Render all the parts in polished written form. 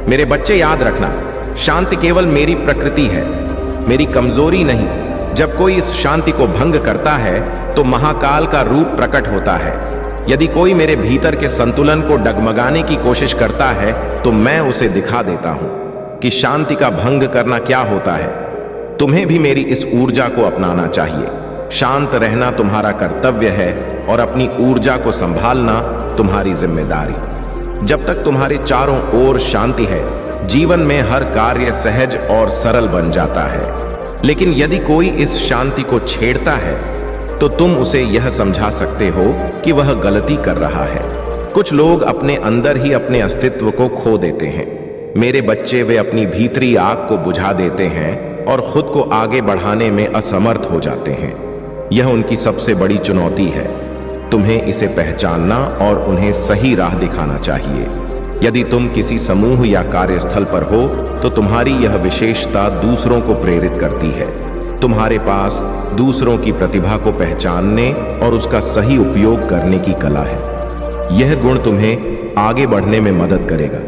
मेरे बच्चे याद रखना, शांति केवल मेरी प्रकृति है, मेरी कमजोरी नहीं। जब कोई इस शांति को भंग करता है तो महाकाल का रूप प्रकट होता है। यदि कोई मेरे भीतर के संतुलन को डगमगाने की कोशिश करता है तो मैं उसे दिखा देता हूं कि शांति का भंग करना क्या होता है। तुम्हें भी मेरी इस ऊर्जा को अपनाना चाहिए। शांत रहना तुम्हारा कर्तव्य है और अपनी ऊर्जा को संभालना तुम्हारी जिम्मेदारी। जब तक तुम्हारे चारों ओर शांति है, जीवन में हर कार्य सहज और सरल बन जाता है। लेकिन यदि कोई इस शांति को छेड़ता है तो तुम उसे यह समझा सकते हो कि वह गलती कर रहा है। कुछ लोग अपने अंदर ही अपने अस्तित्व को खो देते हैं। मेरे बच्चे, वे अपनी भीतरी आग को बुझा देते हैं और खुद को आगे बढ़ाने में असमर्थ हो जाते हैं। यह उनकी सबसे बड़ी चुनौती है। तुम्हें इसे पहचानना और उन्हें सही राह दिखाना चाहिए। यदि तुम किसी समूह या कार्यस्थल पर हो तो तुम्हारी यह विशेषता दूसरों को प्रेरित करती है। तुम्हारे पास दूसरों की प्रतिभा को पहचानने और उसका सही उपयोग करने की कला है। यह गुण तुम्हें आगे बढ़ने में मदद करेगा।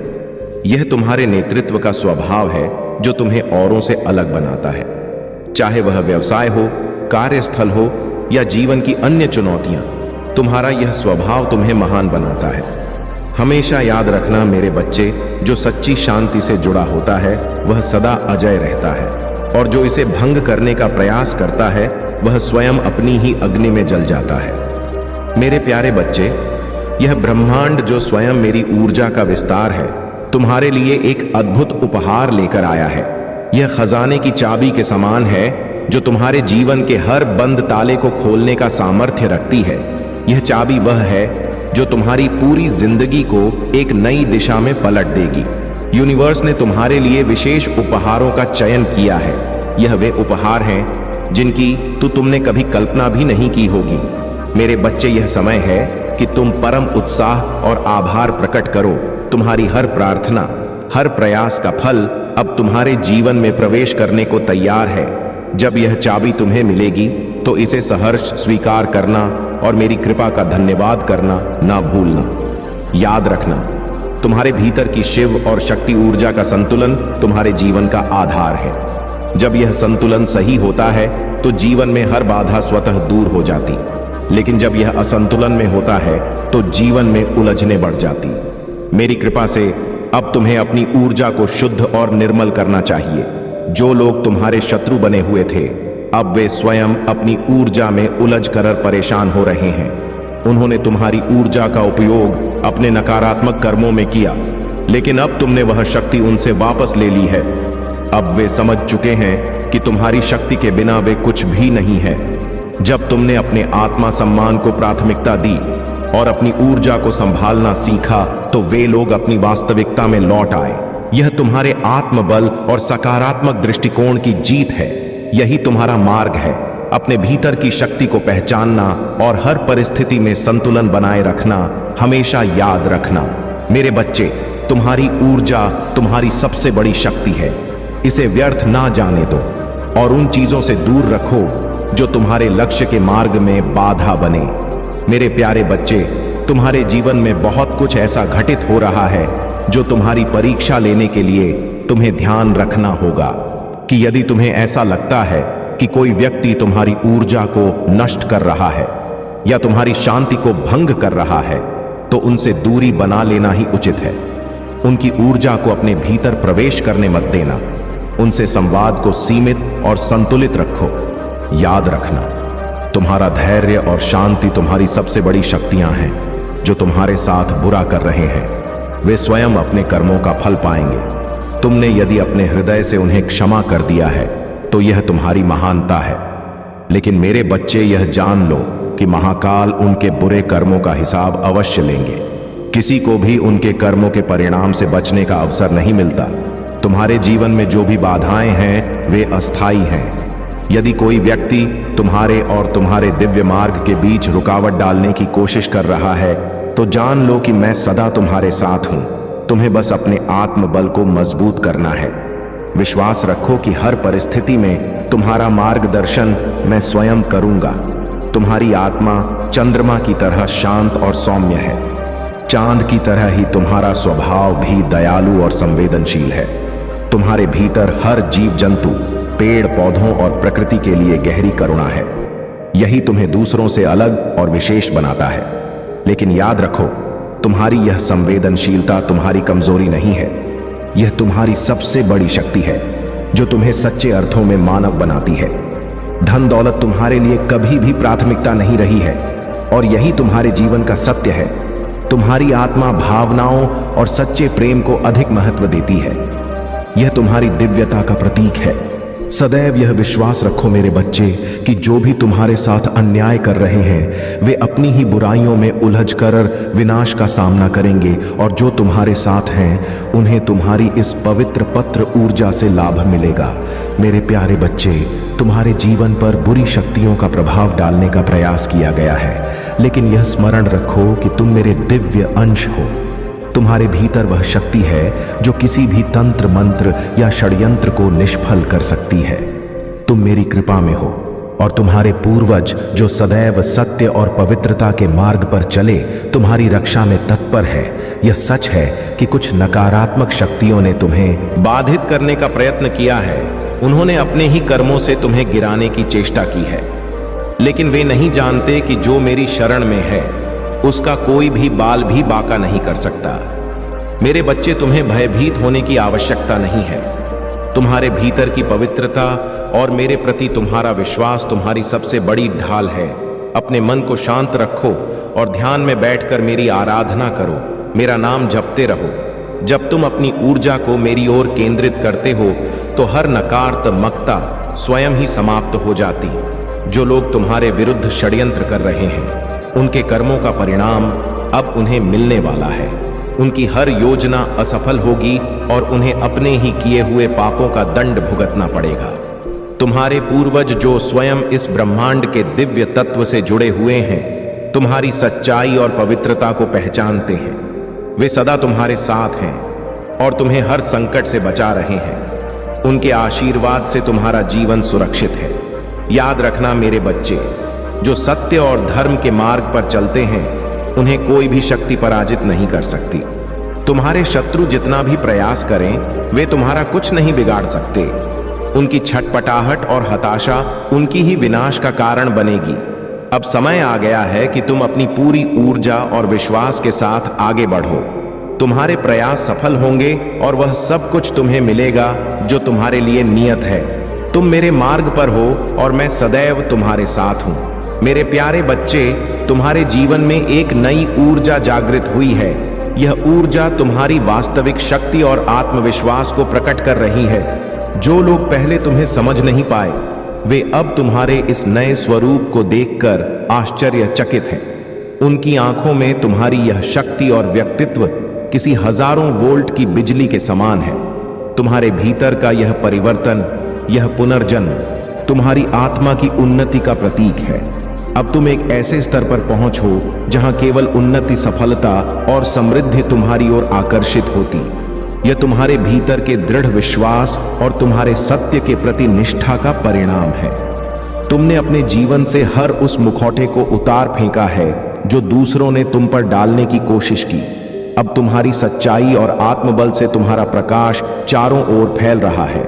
यह तुम्हारे नेतृत्व का स्वभाव है जो तुम्हें औरों से अलग बनाता है। चाहे वह व्यवसाय हो, कार्यस्थल हो या जीवन की अन्य चुनौतियां, तुम्हारा यह स्वभाव तुम्हें महान बनाता है। हमेशा याद रखना मेरे बच्चे, जो सच्ची शांति से जुड़ा होता है वह सदा अजय रहता है, और जो इसे भंग करने का प्रयास करता है वह स्वयं अपनी ही अग्नि में जल जाता है। मेरे प्यारे बच्चे, यह ब्रह्मांड जो स्वयं मेरी ऊर्जा का विस्तार है, तुम्हारे लिए एक अद्भुत उपहार लेकर आया है। यह खजाने की चाबी के समान है जो तुम्हारे जीवन के हर बंद ताले को खोलने का सामर्थ्य रखती है। यह चाबी वह है जो तुम्हारी पूरी जिंदगी को एक नई दिशा में पलट देगी। यूनिवर्स ने तुम्हारे लिए विशेष उपहारों का चयन किया है। यह वे उपहार हैं जिनकी तुमने कभी कल्पना भी नहीं की होगी। मेरे बच्चे, यह समय है कि तुम परम उत्साह और आभार प्रकट करो। तुम्हारी हर प्रार्थना, हर प्रयास का फल अब तुम्हारे जीवन में प्रवेश करने को तैयार है। जब यह चाबी तुम्हें मिलेगी तो इसे सहर्ष स्वीकार करना और मेरी कृपा का धन्यवाद करना ना भूलना। याद रखना, तुम्हारे भीतर की शिव और शक्ति ऊर्जा का संतुलन तुम्हारे जीवन का आधार है। जब यह संतुलन सही होता है तो जीवन में हर बाधा स्वतः दूर हो जाती, लेकिन जब यह असंतुलन में होता है तो जीवन में उलझने बढ़ जाती। मेरी कृपा से अब तुम्हें अपनी ऊर्जा को शुद्ध और निर्मल करना चाहिए। जो लोग तुम्हारे शत्रु बने हुए थे, अब वे स्वयं अपनी ऊर्जा में उलझ कर परेशान हो रहे हैं। उन्होंने तुम्हारी ऊर्जा का उपयोग अपने नकारात्मक कर्मों में किया, लेकिन अब तुमने वह शक्ति उनसे वापस ले ली है। अब वे समझ चुके हैं कि तुम्हारी शक्ति के बिना वे कुछ भी नहीं है। जब तुमने अपने आत्मा सम्मान को प्राथमिकता दी और अपनी ऊर्जा को संभालना सीखा तो वे लोग अपनी वास्तविकता में लौट आए। यह तुम्हारे आत्मबल और सकारात्मक दृष्टिकोण की जीत है। यही तुम्हारा मार्ग है। अपने भीतर की शक्ति को पहचानना और हर परिस्थिति में संतुलन बनाए रखना हमेशा याद रखना। मेरे बच्चे, तुम्हारी ऊर्जा तुम्हारी सबसे बड़ी शक्ति है। इसे व्यर्थ ना जाने दो और उन चीजों से दूर रखो जो तुम्हारे लक्ष्य के मार्ग में बाधा बने। मेरे प्यारे बच्चे, तुम्हारे जीवन में बहुत कुछ ऐसा घटित हो रहा है जो तुम्हारी परीक्षा लेने के लिए तुम्हें ध्यान रखना होगा कि यदि तुम्हें ऐसा लगता है कि कोई व्यक्ति तुम्हारी ऊर्जा को नष्ट कर रहा है या तुम्हारी शांति को भंग कर रहा है तो उनसे दूरी बना लेना ही उचित है। उनकी ऊर्जा को अपने भीतर प्रवेश करने मत देना। उनसे संवाद को सीमित और संतुलित रखो। याद रखना, तुम्हारा धैर्य और शांति तुम्हारी सबसे बड़ी शक्तियां हैं। जो तुम्हारे साथ बुरा कर रहे हैं वे स्वयं अपने कर्मों का फल पाएंगे। तुमने यदि अपने हृदय से उन्हें क्षमा कर दिया है तो यह तुम्हारी महानता है। लेकिन मेरे बच्चे, यह जान लो कि महाकाल उनके बुरे कर्मों का हिसाब अवश्य लेंगे। किसी को भी उनके कर्मों के परिणाम से बचने का अवसर नहीं मिलता। तुम्हारे जीवन में जो भी बाधाएं हैं वे अस्थायी हैं। यदि कोई व्यक्ति तुम्हारे और तुम्हारे दिव्य मार्ग के बीच रुकावट डालने की कोशिश कर रहा है तो जान लो कि मैं सदा तुम्हारे साथ हूं। तुम्हें बस अपने आत्मबल को मजबूत करना है। विश्वास रखो कि हर परिस्थिति में तुम्हारा मार्गदर्शन मैं स्वयं करूंगा। तुम्हारी आत्मा चंद्रमा की तरह शांत और सौम्य है। चांद की तरह ही तुम्हारा स्वभाव भी दयालु और संवेदनशील है। तुम्हारे भीतर हर जीव जंतु, पेड़ पौधों और प्रकृति के लिए गहरी करुणा है। यही तुम्हें दूसरों से अलग और विशेष बनाता है। लेकिन याद रखो, तुम्हारी यह संवेदनशीलता तुम्हारी कमजोरी नहीं है, यह तुम्हारी सबसे बड़ी शक्ति है जो तुम्हें सच्चे अर्थों में मानव बनाती है। धन दौलत तुम्हारे लिए कभी भी प्राथमिकता नहीं रही है और यही तुम्हारे जीवन का सत्य है। तुम्हारी आत्मा भावनाओं और सच्चे प्रेम को अधिक महत्व देती है। यह तुम्हारी दिव्यता का प्रतीक है। सदैव यह विश्वास रखो मेरे बच्चे कि जो भी तुम्हारे साथ अन्याय कर रहे हैं वे अपनी ही बुराइयों में उलझ कर विनाश का सामना करेंगे, और जो तुम्हारे साथ हैं उन्हें तुम्हारी इस पवित्र पत्र ऊर्जा से लाभ मिलेगा। मेरे प्यारे बच्चे, तुम्हारे जीवन पर बुरी शक्तियों का प्रभाव डालने का प्रयास किया गया है, लेकिन यह स्मरण रखो कि तुम मेरे दिव्य अंश हो। तुम्हारे भीतर वह शक्ति है जो किसी भी तंत्र मंत्र या षड्यंत्र को निष्फल कर सकती है। तुम मेरी कृपा में हो और तुम्हारे पूर्वज जो सदैव सत्य और पवित्रता के मार्ग पर चले तुम्हारी रक्षा में तत्पर है। यह सच है कि कुछ नकारात्मक शक्तियों ने तुम्हें बाधित करने का प्रयत्न किया है। उन्होंने अपने ही कर्मों से तुम्हें गिराने की चेष्टा की है, लेकिन वे नहीं जानते कि जो मेरी शरण में है उसका कोई भी बाल भी बाका नहीं कर सकता। मेरे बच्चे, तुम्हें भयभीत होने की आवश्यकता नहीं है। तुम्हारे भीतर की पवित्रता और मेरे प्रति तुम्हारा विश्वास तुम्हारी सबसे बड़ी ढाल है। अपने मन को शांत रखो और ध्यान में बैठकर मेरी आराधना करो, मेरा नाम जपते रहो। जब तुम अपनी ऊर्जा को मेरी ओर केंद्रित करते हो तो हर नकारात्मकता स्वयं ही समाप्त हो जाती। जो लोग तुम्हारे विरुद्ध षड्यंत्र कर रहे हैं उनके कर्मों का परिणाम अब उन्हें मिलने वाला है। उनकी हर योजना असफल होगी और उन्हें अपने ही किए हुए पापों का दंड भुगतना पड़ेगा। तुम्हारे पूर्वज जो स्वयं इस ब्रह्मांड के दिव्य तत्व से जुड़े हुए हैं, तुम्हारी सच्चाई और पवित्रता को पहचानते हैं। वे सदा तुम्हारे साथ हैं और तुम्हें हर संकट से बचा रहे हैं। उनके आशीर्वाद से तुम्हारा जीवन सुरक्षित है। याद रखना मेरे बच्चे, जो सत्य और धर्म के मार्ग पर चलते हैं उन्हें कोई भी शक्ति पराजित नहीं कर सकती। तुम्हारे शत्रु जितना भी प्रयास करें वे तुम्हारा कुछ नहीं बिगाड़ सकते। उनकी छटपटाहट और हताशा उनकी ही विनाश का कारण बनेगी। अब समय आ गया है कि तुम अपनी पूरी ऊर्जा और विश्वास के साथ आगे बढ़ो। तुम्हारे प्रयास सफल होंगे और वह सब कुछ तुम्हें मिलेगा जो तुम्हारे लिए नियत है। तुम मेरे मार्ग पर हो और मैं सदैव तुम्हारे साथ हूं। मेरे प्यारे बच्चे, तुम्हारे जीवन में एक नई ऊर्जा जागृत हुई है। यह ऊर्जा तुम्हारी वास्तविक शक्ति और आत्मविश्वास को प्रकट कर रही है। जो लोग पहले तुम्हें समझ नहीं पाए वे अब तुम्हारे इस नए स्वरूप को देखकर आश्चर्यचकित हैं। उनकी आंखों में तुम्हारी यह शक्ति और व्यक्तित्व किसी हजारों वोल्ट की बिजली के समान है। तुम्हारे भीतर का यह परिवर्तन, यह पुनर्जन्म तुम्हारी आत्मा की उन्नति का प्रतीक है। अब तुम एक ऐसे स्तर पर पहुंचो जहां केवल उन्नति, सफलता और समृद्धि तुम्हारी ओर आकर्षित होती। यह तुम्हारे भीतर के दृढ़ विश्वास और तुम्हारे सत्य के प्रति निष्ठा का परिणाम है। तुमने अपने जीवन से हर उस मुखौटे को उतार फेंका है जो दूसरों ने तुम पर डालने की कोशिश की। अब तुम्हारी सच्चाई और आत्मबल से तुम्हारा प्रकाश चारों ओर फैल रहा है।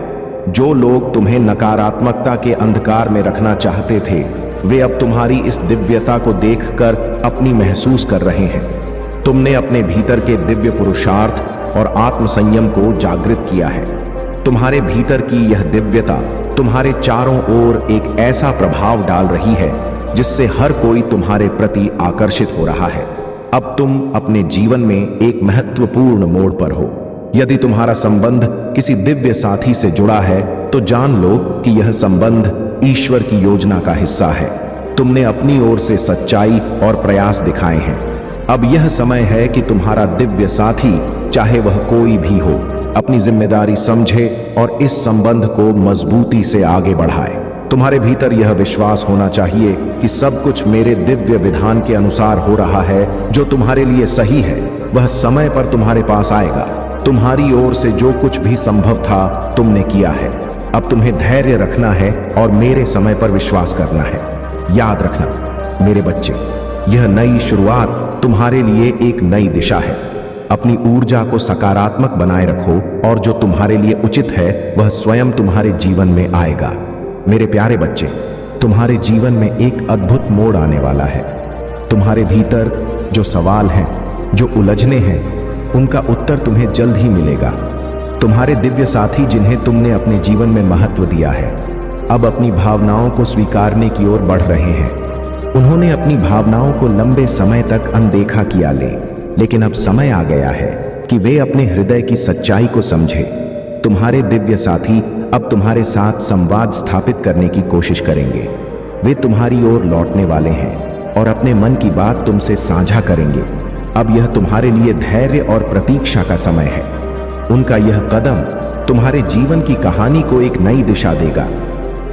जो लोग तुम्हें नकारात्मकता के अंधकार में रखना चाहते थे वे अब तुम्हारी इस दिव्यता को देखकर अपनी महसूस कर रहे हैं। तुमने अपने भीतर के दिव्य पुरुषार्थ और आत्म संयम को जागृत किया है। तुम्हारे भीतर की यह दिव्यता तुम्हारे चारों ओर एक ऐसा प्रभाव डाल रही है जिससे हर कोई तुम्हारे प्रति आकर्षित हो रहा है। अब तुम अपने जीवन में एक महत्वपूर्ण मोड़ पर हो। यदि तुम्हारा संबंध किसी दिव्य साथी से जुड़ा है तो जान लो कि यह संबंध ईश्वर की योजना का हिस्सा है। तुमने अपनी ओर से सच्चाई और प्रयास दिखाए हैं। अब यह समय है कि तुम्हारा दिव्य साथी, चाहे वह कोई भी हो, अपनी जिम्मेदारी समझे और इस संबंध को मजबूती से आगे बढ़ाए। तुम्हारे भीतर यह विश्वास होना चाहिए कि सब कुछ मेरे दिव्य विधान के अनुसार हो रहा है। जो तुम्हारे लिए सही है वह समय पर तुम्हारे पास आएगा। तुम्हारी ओर से जो कुछ भी संभव था तुमने किया है। अब तुम्हें धैर्य रखना है और मेरे समय पर विश्वास करना है। याद रखना मेरे बच्चे, यह नई शुरुआत तुम्हारे लिए एक नई दिशा है। अपनी ऊर्जा को सकारात्मक बनाए रखो और जो तुम्हारे लिए उचित है वह स्वयं तुम्हारे जीवन में आएगा। मेरे प्यारे बच्चे, तुम्हारे जीवन में एक अद्भुत मोड़ आने वाला है। तुम्हारे भीतर जो सवाल हैं, जो उलझने हैं, उनका उत्तर तुम्हें जल्द ही मिलेगा। तुम्हारे दिव्य साथी जिन्हें तुमने अपने जीवन में महत्व दिया है, अब अपनी भावनाओं को स्वीकारने की ओर बढ़ रहे हैं। उन्होंने अपनी भावनाओं को लंबे समय तक अनदेखा किया लेकिन अब समय आ गया है कि वे अपने हृदय की सच्चाई को समझे। तुम्हारे दिव्य साथी अब तुम्हारे साथ संवाद स्थापित करने की कोशिश करेंगे। वे तुम्हारी ओर लौटने वाले हैं और अपने मन की बात तुमसे साझा करेंगे। अब यह तुम्हारे लिए धैर्य और प्रतीक्षा का समय है। उनका यह कदम तुम्हारे जीवन की कहानी को एक नई दिशा देगा।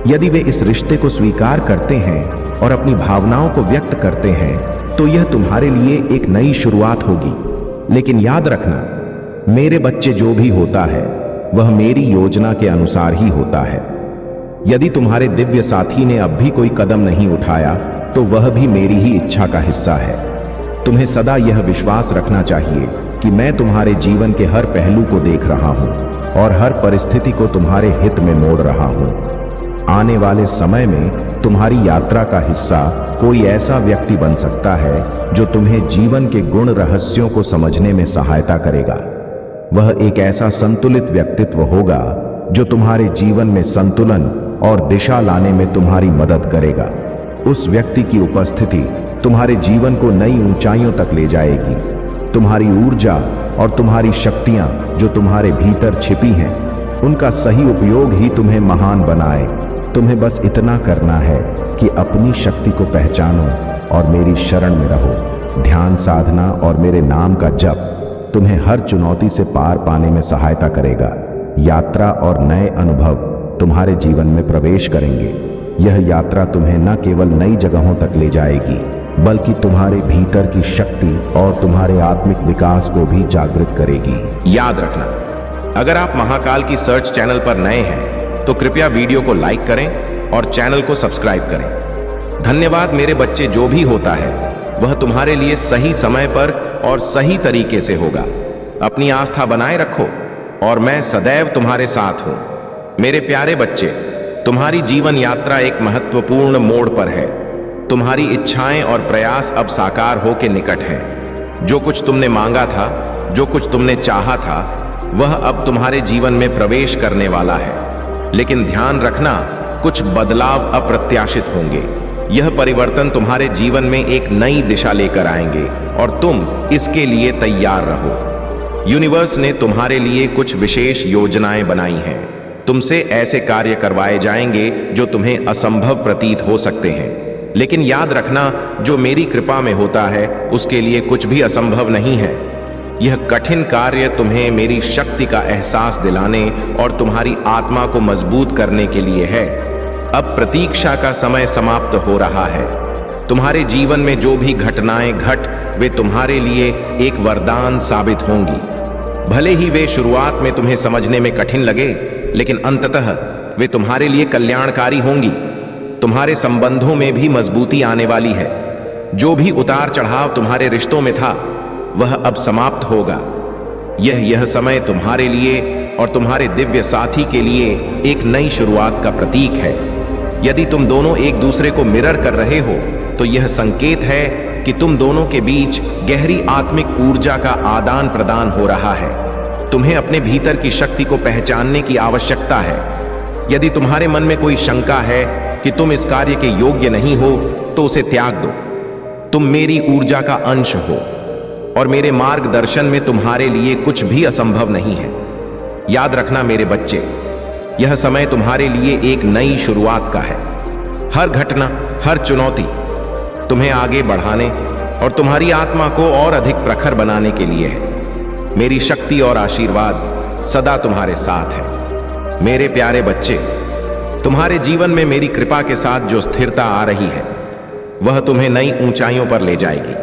यदि वे इस रिश्ते को स्वीकार करते हैं और अपनी भावनाओं को व्यक्त करते हैं तो यह तुम्हारे लिए एक नई शुरुआत होगी। लेकिन याद रखना, मेरे बच्चे, जो भी होता है वह मेरी योजना के अनुसार ही होता है। यदि तुम्हारे दिव्य साथी ने अब भी कोई कदम नहीं उठाया तो वह भी मेरी ही इच्छा का हिस्सा है। तुम्हें सदा यह विश्वास रखना चाहिए कि मैं तुम्हारे जीवन के हर पहलू को देख रहा हूं और हर परिस्थिति को तुम्हारे हित में मोड़ रहा हूं। आने वाले समय में तुम्हारी यात्रा का हिस्सा कोई ऐसा व्यक्ति बन सकता है जो तुम्हें जीवन के गुण रहस्यों को समझने में सहायता करेगा। वह एक ऐसा संतुलित व्यक्तित्व होगा जो तुम्हारे जीवन में संतुलन और दिशा लाने में तुम्हारी मदद करेगा। उस व्यक्ति की उपस्थिति तुम्हारे जीवन को नई ऊंचाइयों तक ले जाएगी। तुम्हारी ऊर्जा और तुम्हारी शक्तियां जो तुम्हारे भीतर छिपी हैं, उनका सही उपयोग ही तुम्हें महान बनाए। तुम्हें बस इतना करना है कि अपनी शक्ति को पहचानो और मेरी शरण में रहो। ध्यान साधना और मेरे नाम का जप तुम्हें हर चुनौती से पार पाने में सहायता करेगा। यात्रा और नए अनुभव तुम्हारे जीवन में प्रवेश करेंगे। यह यात्रा तुम्हें न केवल नई जगहों तक ले जाएगी बल्कि तुम्हारे भीतर की शक्ति और तुम्हारे आत्मिक विकास को भी जागृत करेगी। याद रखना, अगर आप महाकाल की सर्च चैनल पर नए हैं तो कृपया वीडियो को लाइक करें और चैनल को सब्सक्राइब करें। धन्यवाद मेरे बच्चे, जो भी होता है वह तुम्हारे लिए सही समय पर और सही तरीके से होगा। अपनी आस्था बनाए रखो और मैं सदैव तुम्हारे साथ हूं। मेरे प्यारे बच्चे, तुम्हारी जीवन यात्रा एक महत्वपूर्ण मोड़ पर है। तुम्हारी इच्छाएं और प्रयास अब साकार होके निकट हैं। जो कुछ तुमने मांगा था, जो कुछ तुमने चाहा था, वह अब तुम्हारे जीवन में प्रवेश करने वाला है। लेकिन ध्यान रखना, कुछ बदलाव अप्रत्याशित होंगे। यह परिवर्तन तुम्हारे जीवन में एक नई दिशा लेकर आएंगे और तुम इसके लिए तैयार रहो। यूनिवर्स ने तुम्हारे लिए कुछ विशेष योजनाएं बनाई हैं। तुमसे ऐसे कार्य करवाए जाएंगे जो तुम्हें असंभव प्रतीत हो सकते हैं। लेकिन याद रखना, जो मेरी कृपा में होता है उसके लिए कुछ भी असंभव नहीं है। यह कठिन कार्य तुम्हें मेरी शक्ति का एहसास दिलाने और तुम्हारी आत्मा को मजबूत करने के लिए है। अब प्रतीक्षा का समय समाप्त हो रहा है। तुम्हारे जीवन में जो भी घटनाएं वे तुम्हारे लिए एक वरदान साबित होंगी। भले ही वे शुरुआत में तुम्हें समझने में कठिन लगे, लेकिन अंततः वे तुम्हारे लिए कल्याणकारी होंगी। तुम्हारे संबंधों में भी मजबूती आने वाली है। जो भी उतार चढ़ाव तुम्हारे रिश्तों में था वह अब समाप्त होगा। यह समय तुम्हारे लिए और तुम्हारे दिव्य साथी के लिए एक नई शुरुआत का प्रतीक है। यदि तुम दोनों एक दूसरे को मिरर कर रहे हो तो यह संकेत है कि तुम दोनों के बीच गहरी आत्मिक ऊर्जा का आदान प्रदान हो रहा है। तुम्हें अपने भीतर की शक्ति को पहचानने की आवश्यकता है। यदि तुम्हारे मन में कोई शंका है कि तुम इस कार्य के योग्य नहीं हो तो उसे त्याग दो। तुम मेरी ऊर्जा का अंश हो और मेरे मार्गदर्शन में तुम्हारे लिए कुछ भी असंभव नहीं है। याद रखना मेरे बच्चे, यह समय तुम्हारे लिए एक नई शुरुआत का है। हर घटना, हर चुनौती तुम्हें आगे बढ़ाने और तुम्हारी आत्मा को और अधिक प्रखर बनाने के लिए है। मेरी शक्ति और आशीर्वाद सदा तुम्हारे साथ है। मेरे प्यारे बच्चे, तुम्हारे जीवन में मेरी कृपा के साथ जो स्थिरता आ रही है वह तुम्हें नई ऊंचाइयों पर ले जाएगी।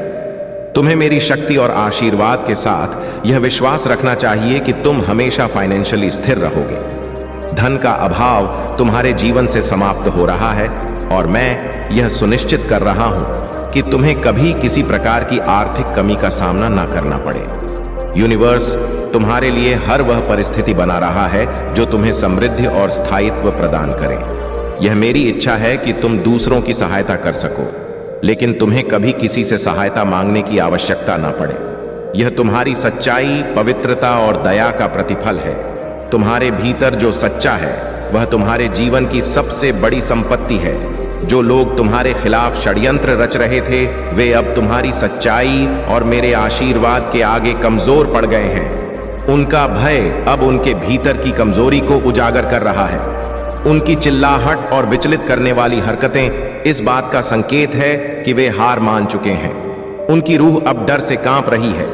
तुम्हें मेरी शक्ति और आशीर्वाद के साथ यह विश्वास रखना चाहिए कि तुम हमेशा फाइनेंशियली स्थिर रहोगे। धन का अभाव तुम्हारे जीवन से समाप्त हो रहा है और मैं यह सुनिश्चित कर रहा हूं कि तुम्हें कभी किसी प्रकार की आर्थिक कमी का सामना ना करना पड़े। यूनिवर्स तुम्हारे लिए हर वह परिस्थिति बना रहा है जो तुम्हें समृद्धि और स्थायित्व प्रदान करे। यह मेरी इच्छा है कि तुम दूसरों की सहायता कर सको, लेकिन तुम्हें कभी किसी से सहायता मांगने की आवश्यकता ना पड़े। यह तुम्हारी सच्चाई, पवित्रता और दया का प्रतिफल है। तुम्हारे भीतर जो सच्चा है वह तुम्हारे जीवन की सबसे बड़ी संपत्ति है। जो लोग तुम्हारे खिलाफ षड्यंत्र रच रहे थे वे अब तुम्हारी सच्चाई और मेरे आशीर्वाद के आगे कमजोर पड़ गए हैं। उनका भय अब उनके भीतर की कमजोरी को उजागर कर रहा है। उनकी चिल्लाहट और विचलित करने वाली हरकतें इस बात का संकेत है कि वे हार मान चुके हैं। उनकी रूह अब डर से कांप रही है,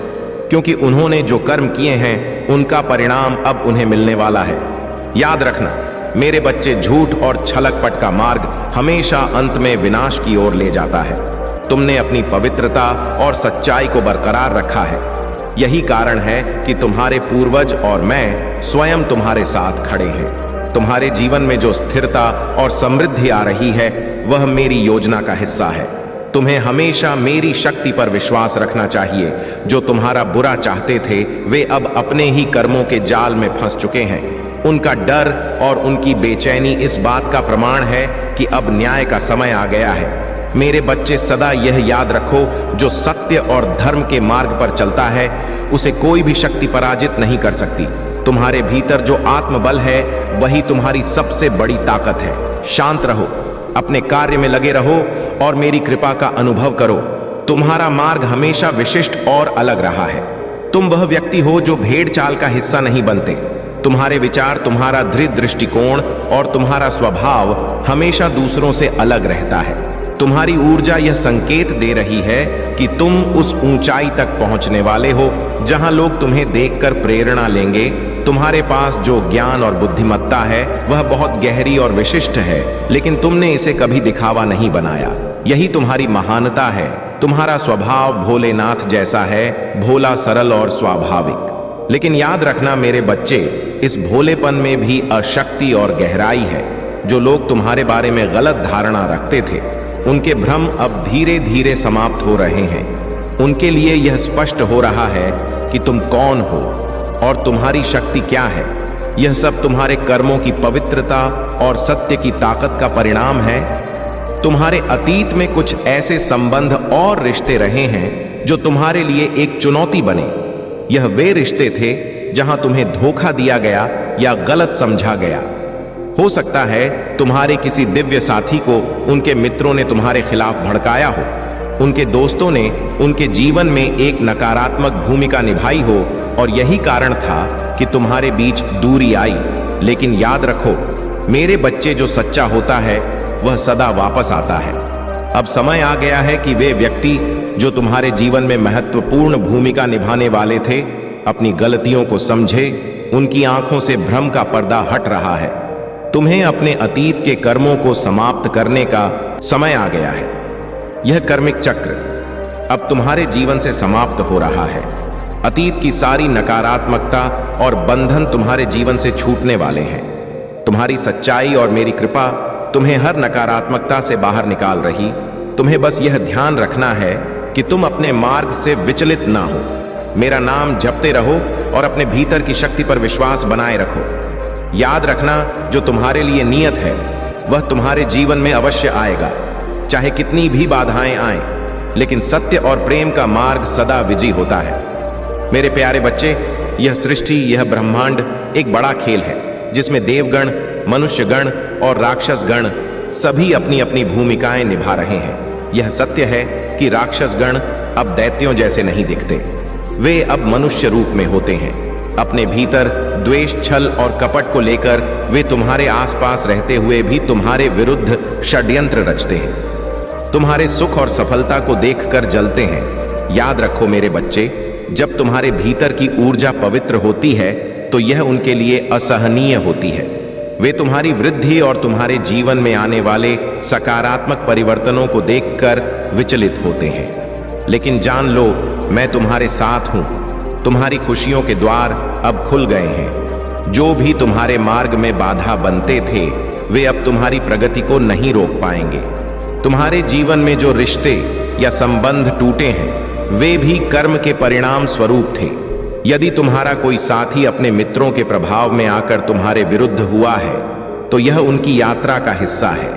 क्योंकि उन्होंने जो कर्म किए हैं उनका परिणाम अब उन्हें मिलने वाला है। याद रखना मेरे बच्चे, झूठ और छलकपट का मार्ग हमेशा अंत में विनाश की ओर ले जाता है। तुमने अपनी पवित्रता और सच्चाई को बरकरार रखा है। यही कारण है कि तुम्हारे पूर्वज और मैं स्वयं तुम्हारे साथ खड़े हैं। तुम्हारे जीवन में जो स्थिरता और समृद्धि आ रही है वह मेरी योजना का हिस्सा है। तुम्हें हमेशा मेरी शक्ति पर विश्वास रखना चाहिए। जो तुम्हारा बुरा चाहते थे वे अब अपने ही कर्मों के जाल में फंस चुके हैं। उनका डर और उनकी बेचैनी इस बात का प्रमाण है कि अब न्याय का समय आ गया है। मेरे बच्चे, सदा यह याद रखो, जो सत्य और धर्म के मार्ग पर चलता है उसे कोई भी शक्ति पराजित नहीं कर सकती। तुम्हारे भीतर जो आत्मबल है वही तुम्हारी सबसे बड़ी ताकत है। शांत रहो, अपने कार्य में लगे रहो और मेरी कृपा का अनुभव करो। तुम्हारा मार्ग हमेशा विशिष्ट और अलग रहा है। तुम वह व्यक्ति हो जो भेड़ चाल का हिस्सा नहीं बनते। तुम्हारे विचार, तुम्हारा दृढ़ दृष्टिकोण और तुम्हारा स्वभाव हमेशा दूसरों से अलग रहता है। तुम्हारी ऊर्जा यह संकेत दे रही है कि तुम उस ऊंचाई तक पहुंचने वाले हो जहां लोग तुम्हें देखकर प्रेरणा लेंगे। तुम्हारे पास जो ज्ञान और बुद्धिमत्ता है वह बहुत गहरी और विशिष्ट है, लेकिन तुमने इसे कभी दिखावा नहीं बनाया। यही तुम्हारी महानता है। तुम्हारा स्वभाव भोलेनाथ जैसा है, भोला, सरल और स्वाभाविक। लेकिन याद रखना मेरे बच्चे, इस भोलेपन में भी अशक्ति और गहराई है। जो लोग तुम्हारे बारे में गलत धारणा रखते थे उनके भ्रम अब धीरे धीरे समाप्त हो रहे हैं। उनके लिए यह स्पष्ट हो रहा है कि तुम कौन हो और तुम्हारी शक्ति क्या है। यह सब तुम्हारे कर्मों की पवित्रता और सत्य की ताकत का परिणाम है। तुम्हारे अतीत में कुछ ऐसे संबंध और रिश्ते रहे हैं जो तुम्हारे लिए एक चुनौती बने। यह वे रिश्ते थे जहां तुम्हें धोखा दिया गया या गलत समझा गया। हो सकता है तुम्हारे किसी दिव्य साथी को उनके मित्रों ने तुम्हारे खिलाफ भड़काया हो, उनके दोस्तों ने उनके जीवन में एक नकारात्मक भूमिका निभाई हो और यही कारण था कि तुम्हारे बीच दूरी आई। लेकिन याद रखो मेरे बच्चे, जो सच्चा होता है वह सदा वापस आता है। अब समय आ गया है कि वे व्यक्ति जो तुम्हारे जीवन में महत्वपूर्ण भूमिका निभाने वाले थे अपनी गलतियों को समझे। उनकी आंखों से भ्रम का पर्दा हट रहा है। तुम्हें अपने अतीत के कर्मों को समाप्त करने का समय आ गया है। यह कर्मिक चक्र अब तुम्हारे जीवन से समाप्त हो रहा है। अतीत की सारी नकारात्मकता और बंधन तुम्हारे जीवन से छूटने वाले हैं। तुम्हारी सच्चाई और मेरी कृपा तुम्हें हर नकारात्मकता से बाहर निकाल रही। तुम्हें बस यह ध्यान रखना है कि तुम अपने मार्ग से विचलित ना हो। मेरा नाम जपते रहो और अपने भीतर की शक्ति पर विश्वास बनाए रखो। याद रखना जो तुम्हारे लिए नियत है वह तुम्हारे जीवन में अवश्य आएगा, चाहे कितनी भी बाधाएं आएं, लेकिन सत्य और प्रेम का मार्ग सदा विजयी होता है। मेरे प्यारे बच्चे, यह सृष्टि, यह ब्रह्मांड एक बड़ा खेल है जिसमें देवगण, मनुष्यगण और राक्षस गण सभी अपनी अपनी भूमिकाएं निभा रहे हैं। यह सत्य है कि राक्षस गण अब दैत्यों जैसे नहीं दिखते। वे अब मनुष्य रूप में होते हैं। अपने भीतर द्वेष, छल और कपट को लेकर वे तुम्हारे आसपास रहते हुए भी तुम्हारे विरुद्ध षड्यंत्र रचते हैं। तुम्हारे सुख और सफलता को देखकर जलते हैं। याद रखो मेरे बच्चे, जब तुम्हारे भीतर की ऊर्जा पवित्र होती है तो यह उनके लिए असहनीय होती है। वे तुम्हारी वृद्धि और तुम्हारे जीवन में आने वाले सकारात्मक परिवर्तनों को देखकर विचलित होते हैं। लेकिन जान लो, मैं तुम्हारे साथ हूं। तुम्हारी खुशियों के द्वार अब खुल गए हैं। जो भी तुम्हारे मार्ग में बाधा बनते थे वे अब तुम्हारी प्रगति को नहीं रोक पाएंगे। तुम्हारे जीवन में जो रिश्ते या संबंध टूटे हैं, वे भी कर्म के परिणाम स्वरूप थे। यदि तुम्हारा कोई साथी अपने मित्रों के प्रभाव में आकर तुम्हारे विरुद्ध हुआ है, तो यह उनकी यात्रा का हिस्सा है।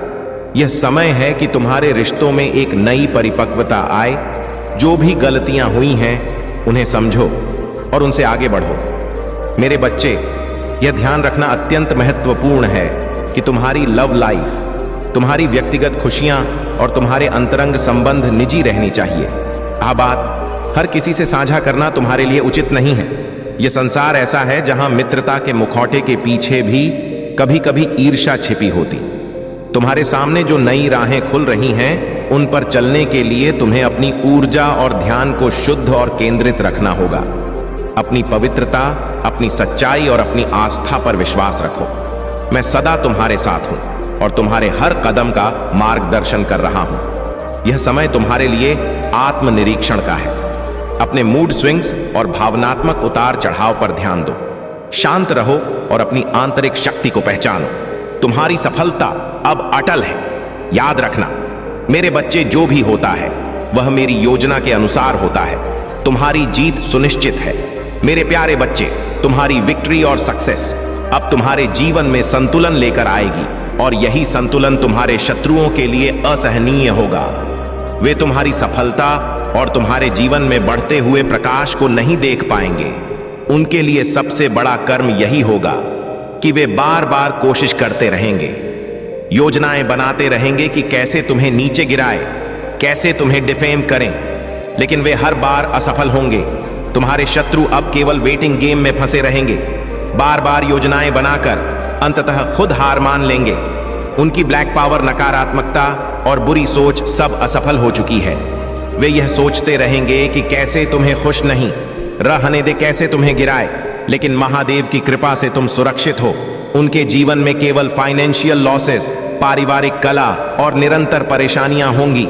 यह समय है कि तुम्हारे रिश्तों में एक नई परिपक्वता आए। जो भी गलतियां हुई हैं, उन्हें समझो और उनसे आगे बढ़ो। मेरे बच्चे, यह ध्यान रखना अत्यंत महत्वपूर्ण है कि तुम्हारी लव लाइफ, तुम्हारी व्यक्तिगत खुशियां और तुम्हारे अंतरंग संबंध निजी रहनी चाहिए। यह बात हर किसी से साझा करना तुम्हारे लिए उचित नहीं है। यह संसार ऐसा है जहां मित्रता के मुखौटे के पीछे भी कभी कभी ईर्ष्या छिपी होती। तुम्हारे सामने जो नई राहें खुल रही हैं, उन पर चलने के लिए तुम्हें अपनी ऊर्जा और ध्यान को शुद्ध और केंद्रित रखना होगा। अपनी पवित्रता, अपनी सच्चाई और अपनी आस्था पर विश्वास रखो। मैं सदा तुम्हारे साथ हूं और तुम्हारे हर कदम का मार्गदर्शन कर रहा हूं। यह समय तुम्हारे लिए आत्मनिरीक्षण का है। अपने मूड स्विंग्स और भावनात्मक उतार चढ़ाव पर ध्यान दो। शांत रहो और अपनी आंतरिक शक्ति को पहचानो। तुम्हारी सफलता अब अटल है। याद रखना मेरे बच्चे, जो भी होता है वह मेरी योजना के अनुसार होता है। तुम्हारी जीत सुनिश्चित है। मेरे प्यारे बच्चे, तुम्हारी विक्ट्री और सक्सेस अब तुम्हारे जीवन में संतुलन लेकर आएगी और यही संतुलन तुम्हारे शत्रुओं के लिए असहनीय होगा। वे तुम्हारी सफलता और तुम्हारे जीवन में बढ़ते हुए प्रकाश को नहीं देख पाएंगे। उनके लिए सबसे बड़ा कर्म यही होगा कि वे बार बार कोशिश करते रहेंगे, योजनाएं बनाते रहेंगे कि कैसे तुम्हें नीचे गिराए, कैसे तुम्हें डिफेम करें, लेकिन वे हर बार असफल होंगे। तुम्हारे शत्रु अब केवल वेटिंग गेम में फंसे रहेंगे, बार बार योजनाएं बनाकर अंततः खुद हार मान लेंगे। उनकी ब्लैक पावर, नकारात्मकता और बुरी सोच सब असफल हो चुकी है। वे यह सोचते रहेंगे कि कैसे तुम्हें खुश नहीं रहने दे, कैसे तुम्हें गिराए, लेकिन महादेव की कृपा से तुम सुरक्षित हो। उनके जीवन में केवल फाइनेंशियल लॉसेस, पारिवारिक कला और निरंतर परेशानियां होंगी।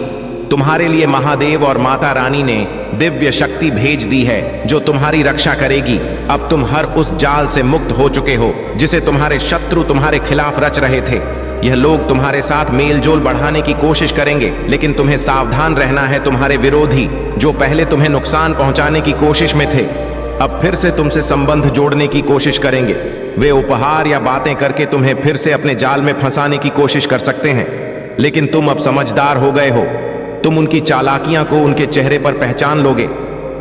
तुम्हारे लिए महादेव और माता रानी ने दिव्य शक्ति भेज दी है जो तुम्हारी रक्षा करेगी। अब तुम हर उस जाल से मुक्त हो चुके हो जिसे तुम्हारे शत्रु तुम्हारे खिलाफ रच रहे थे। यह लोग तुम्हारे साथ मेलजोल बढ़ाने की कोशिश करेंगे, लेकिन तुम्हें सावधान रहना है। तुम्हारे विरोधी जो पहले तुम्हें नुकसान पहुंचाने की कोशिश में थे, अब फिर से तुमसे संबंध जोड़ने की कोशिश करेंगे। वे उपहार या बातें करके तुम्हें फिर से अपने जाल में फंसाने की कोशिश कर सकते हैं, लेकिन तुम अब समझदार हो गए हो। तुम उनकी चालाकियां को उनके चेहरे पर पहचान लोगे।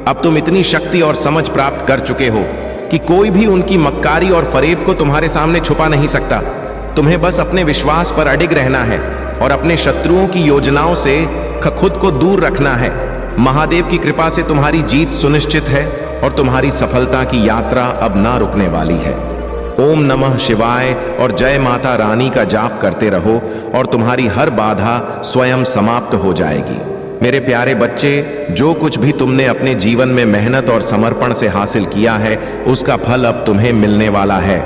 अब तुम इतनी शक्ति और समझ प्राप्त कर चुके हो कि कोई भी उनकी मक्कारी और फरेब को तुम्हारे सामने छुपा नहीं सकता। तुम्हें बस अपने विश्वास पर अडिग रहना है और अपने शत्रुओं की योजनाओं से खुद को दूर रखना है। महादेव की कृपा से तुम्हारी जीत सुनिश्चित है और तुम्हारी सफलता की यात्रा अब ना रुकने वाली है। ओम नमः शिवाय और जय माता रानी का जाप करते रहो और तुम्हारी हर बाधा स्वयं समाप्त हो जाएगी। मेरे प्यारे बच्चे, जो कुछ भी तुमने अपने जीवन में मेहनत और समर्पण से हासिल किया है, उसका फल अब तुम्हें मिलने वाला है।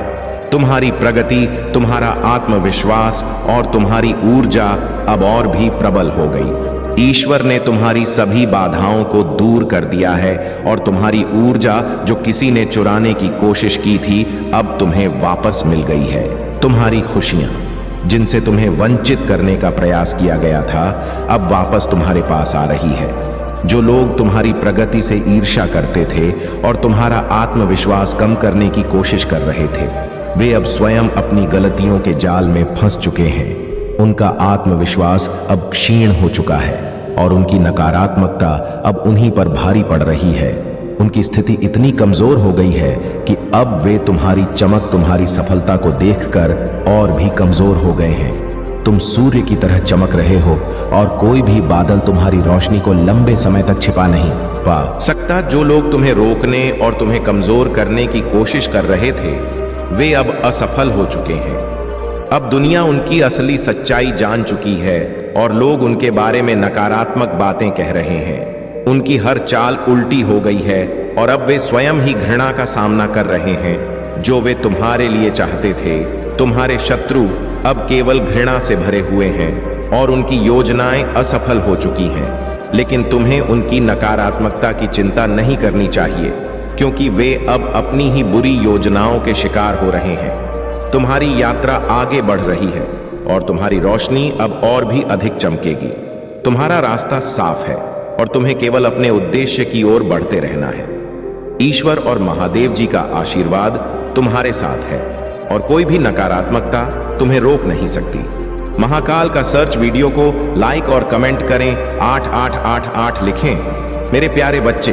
तुम्हारी प्रगति, तुम्हारा आत्मविश्वास और तुम्हारी ऊर्जा अब और भी प्रबल हो गई। ईश्वर ने तुम्हारी सभी बाधाओं को दूर कर दिया है और तुम्हारी ऊर्जा जो किसी ने चुराने की कोशिश की थी, अब तुम्हें वापस मिल गई है। तुम्हारी खुशियां, जिनसे तुम्हें वंचित करने का प्रयास किया गया था, अब वापस तुम्हारे पास आ रही है। जो लोग तुम्हारी प्रगति से ईर्ष्या करते थे और तुम्हारा आत्मविश्वास कम करने की कोशिश कर रहे थे, वे अब स्वयं अपनी गलतियों के जाल में फंस चुके हैं। उनका आत्मविश्वास अब क्षीण हो चुका है और उनकी नकारात्मकता अब उन्हीं पर भारी पड़ रही है। उनकी स्थिति इतनी कमजोर हो गई है कि अब वे तुम्हारी चमक, तुम्हारी सफलता को देखकर और भी कमजोर हो गए हैं। तुम सूर्य की तरह चमक रहे हो और कोई भी बादल तुम्हारी रोशनी को लंबे समय तक छिपा नहीं पा सकता। जो लोग तुम्हें रोकने और तुम्हें कमजोर करने की कोशिश कर रहे थे, वे अब असफल हो चुके हैं। अब दुनिया उनकी असली सच्चाई जान चुकी है और लोग उनके बारे में नकारात्मक बातें कह रहे हैं। उनकी हर चाल उल्टी हो गई है और अब वे स्वयं ही घृणा का सामना कर रहे हैं। जो वे तुम्हारे लिए चाहते थे, तुम्हारे शत्रु अब केवल घृणा से भरे हुए हैं और उनकी योजनाएं असफल हो चुकी हैं। लेकिन तुम्हें उनकी नकारात्मकता की चिंता नहीं करनी चाहिए, क्योंकि वे अब अपनी ही बुरी योजनाओं के शिकार हो रहे हैं। तुम्हारी यात्रा आगे बढ़ रही है और तुम्हारी रोशनी अब और भी अधिक चमकेगी। तुम्हारा रास्ता साफ है। और तुम्हें केवल अपने उद्देश्य की ओर बढ़ते रहना है। ईश्वर और महादेव जी का आशीर्वाद तुम्हारे साथ है और कोई भी नकारात्मकता तुम्हें रोक नहीं सकती। महाकाल का सर्च वीडियो को लाइक और कमेंट करें, 8888 लिखें। मेरे प्यारे बच्चे,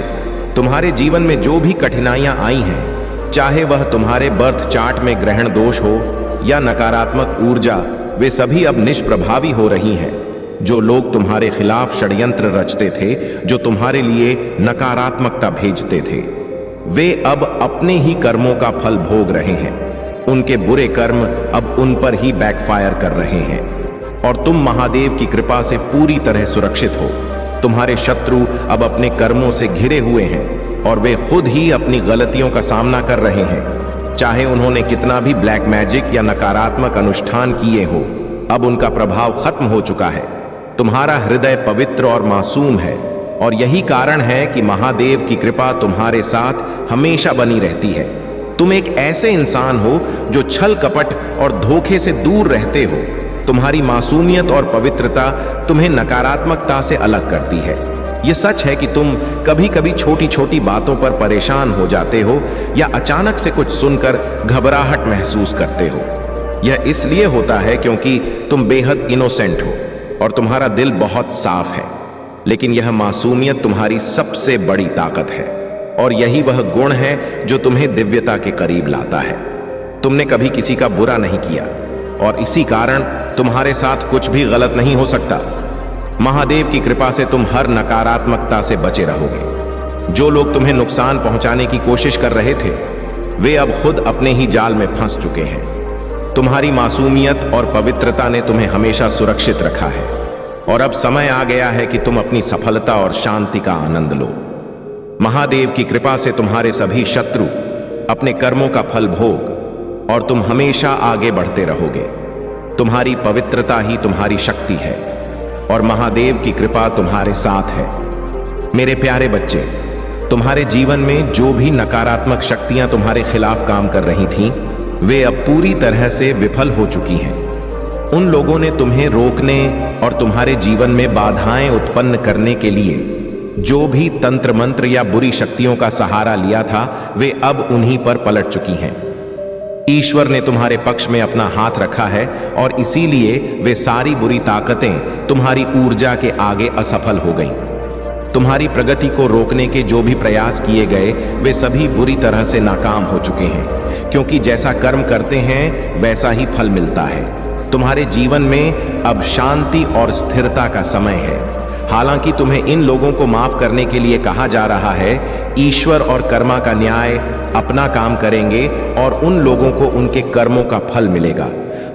तुम्हारे जीवन में जो भी कठिनाइयां आई हैं, चाहे वह तुम्हारे बर्थ चार्ट में ग्रहण दोष हो या नकारात्मक ऊर्जा, वे सभी अब निष्प्रभावी हो रही हैं। जो लोग तुम्हारे खिलाफ षड्यंत्र रचते थे, जो तुम्हारे लिए नकारात्मकता भेजते थे, वे अब अपने ही कर्मों का फल भोग रहे हैं। उनके बुरे कर्म अब उन पर ही बैकफायर कर रहे हैं और तुम महादेव की कृपा से पूरी तरह सुरक्षित हो। तुम्हारे शत्रु अब अपने कर्मों से घिरे हुए हैं और वे खुद ही अपनी गलतियों का सामना कर रहे हैं। चाहे उन्होंने कितना भी ब्लैक मैजिक या नकारात्मक अनुष्ठान किए हो, अब उनका प्रभाव खत्म हो चुका है। तुम्हारा हृदय पवित्र और मासूम है और यही कारण है कि महादेव की कृपा तुम्हारे साथ हमेशा बनी रहती है। तुम एक ऐसे इंसान हो जो छल कपट और धोखे से दूर रहते हो। तुम्हारी मासूमियत और पवित्रता तुम्हें नकारात्मकता से अलग करती है। यह सच है कि तुम कभी कभी छोटी छोटी बातों पर परेशान हो जाते हो या अचानक से कुछ सुनकर घबराहट महसूस करते हो। यह इसलिए होता है क्योंकि तुम बेहद इनोसेंट हो और तुम्हारा दिल बहुत साफ है। लेकिन यह मासूमियत तुम्हारी सबसे बड़ी ताकत है और यही वह गुण है जो तुम्हें दिव्यता के करीब लाता है। तुमने कभी किसी का बुरा नहीं किया और इसी कारण तुम्हारे साथ कुछ भी गलत नहीं हो सकता। महादेव की कृपा से तुम हर नकारात्मकता से बचे रहोगे। जो लोग तुम्हें नुकसान पहुंचाने की कोशिश कर रहे थे, वे अब खुद अपने ही जाल में फंस चुके हैं। तुम्हारी मासूमियत और पवित्रता ने तुम्हें हमेशा सुरक्षित रखा है और अब समय आ गया है कि तुम अपनी सफलता और शांति का आनंद लो। महादेव की कृपा से तुम्हारे सभी शत्रु अपने कर्मों का फल भोग और तुम हमेशा आगे बढ़ते रहोगे। तुम्हारी पवित्रता ही तुम्हारी शक्ति है और महादेव की कृपा तुम्हारे साथ है। मेरे प्यारे बच्चे, तुम्हारे जीवन में जो भी नकारात्मक शक्तियां तुम्हारे खिलाफ काम कर रही थीं, वे अब पूरी तरह से विफल हो चुकी हैं। उन लोगों ने तुम्हें रोकने और तुम्हारे जीवन में बाधाएं उत्पन्न करने के लिए जो भी तंत्र मंत्र या बुरी शक्तियों का सहारा लिया था, वे अब उन्हीं पर पलट चुकी हैं। ईश्वर ने तुम्हारे पक्ष में अपना हाथ रखा है और इसीलिए वे सारी बुरी ताकतें तुम्हारी ऊर्जा के आगे असफल हो गईं। तुम्हारी प्रगति को रोकने के जो भी प्रयास किए गए, वे सभी बुरी तरह से नाकाम हो चुके हैं, क्योंकि जैसा कर्म करते हैं वैसा ही फल मिलता है। तुम्हारे जीवन में अब शांति और स्थिरता का समय है। हालांकि तुम्हें इन लोगों को माफ करने के लिए कहा जा रहा है, ईश्वर और कर्मा का न्याय अपना काम करेंगे और उन लोगों को उनके कर्मों का फल मिलेगा।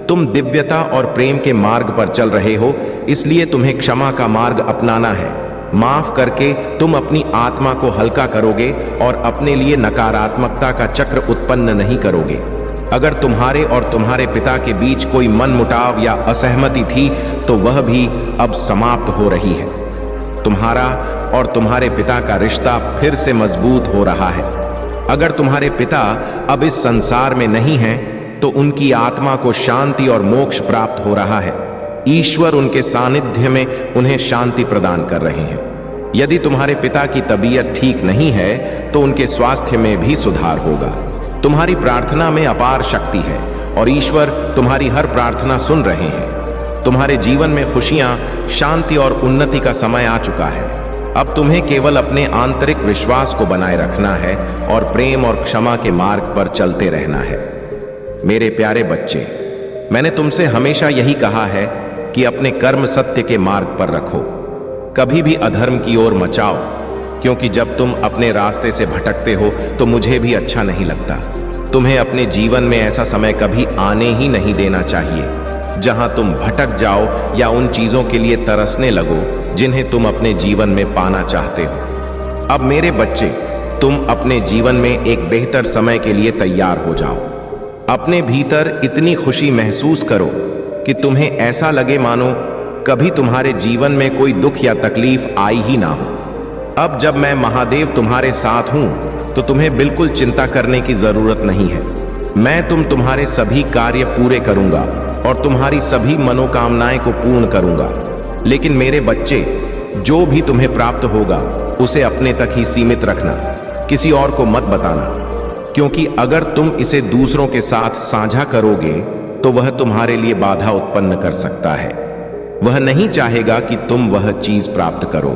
तुम दिव्यता और प्रेम के मार्ग पर चल रहे हो, इसलिए तुम्हें क्षमा का मार्ग अपनाना है। माफ करके तुम अपनी आत्मा को हल्का करोगे और अपने लिए नकारात्मकता का चक्र उत्पन्न नहीं करोगे। अगर तुम्हारे और तुम्हारे पिता के बीच कोई मनमुटाव या असहमति थी, तो वह भी अब समाप्त हो रही है। तुम्हारा और तुम्हारे पिता का रिश्ता फिर से मजबूत हो रहा है। अगर तुम्हारे पिता अब इस संसार में नहीं हैं, तो उनकी आत्मा को शांति और मोक्ष प्राप्त हो रहा है। ईश्वर उनके सानिध्य में उन्हें शांति प्रदान कर रहे हैं। यदि तुम्हारे पिता की तबीयत ठीक नहीं है, तो उनके स्वास्थ्य में भी सुधार होगा। तुम्हारी प्रार्थना में अपार शक्ति है और ईश्वर तुम्हारी हर प्रार्थना सुन रहे हैं। तुम्हारे जीवन में खुशियां, शांति और उन्नति का समय आ चुका है। अब तुम्हें केवल अपने आंतरिक विश्वास को बनाए रखना है और प्रेम और क्षमा के मार्ग पर चलते रहना है। मेरे प्यारे बच्चे, मैंने तुमसे हमेशा यही कहा है कि अपने कर्म सत्य के मार्ग पर रखो। कभी भी अधर्म की ओर मचाओ, क्योंकि जब तुम अपने रास्ते से भटकते हो तो मुझे भी अच्छा नहीं लगता। तुम्हें अपने जीवन में ऐसा समय कभी आने ही नहीं देना चाहिए जहां तुम भटक जाओ या उन चीजों के लिए तरसने लगो जिन्हें तुम अपने जीवन में पाना चाहते हो। अब मेरे बच्चे, तुम अपने जीवन में एक बेहतर समय के लिए तैयार हो जाओ। अपने भीतर इतनी खुशी महसूस करो कि तुम्हें ऐसा लगे मानो कभी तुम्हारे जीवन में कोई दुख या तकलीफ आई ही ना हो। अब जब मैं महादेव तुम्हारे साथ हूं, तो तुम्हें बिल्कुल चिंता करने की जरूरत नहीं है। मैं तुम्हारे सभी कार्य पूरे करूंगा और तुम्हारी सभी मनोकामनाएं को पूर्ण करूंगा। लेकिन मेरे बच्चे, जो भी तुम्हें प्राप्त होगा उसे अपने तक ही सीमित रखना, किसी और को मत बताना, क्योंकि अगर तुम इसे दूसरों के साथ साझा करोगे तो वह तुम्हारे लिए बाधा उत्पन्न कर सकता है। वह नहीं चाहेगा कि तुम वह चीज प्राप्त करो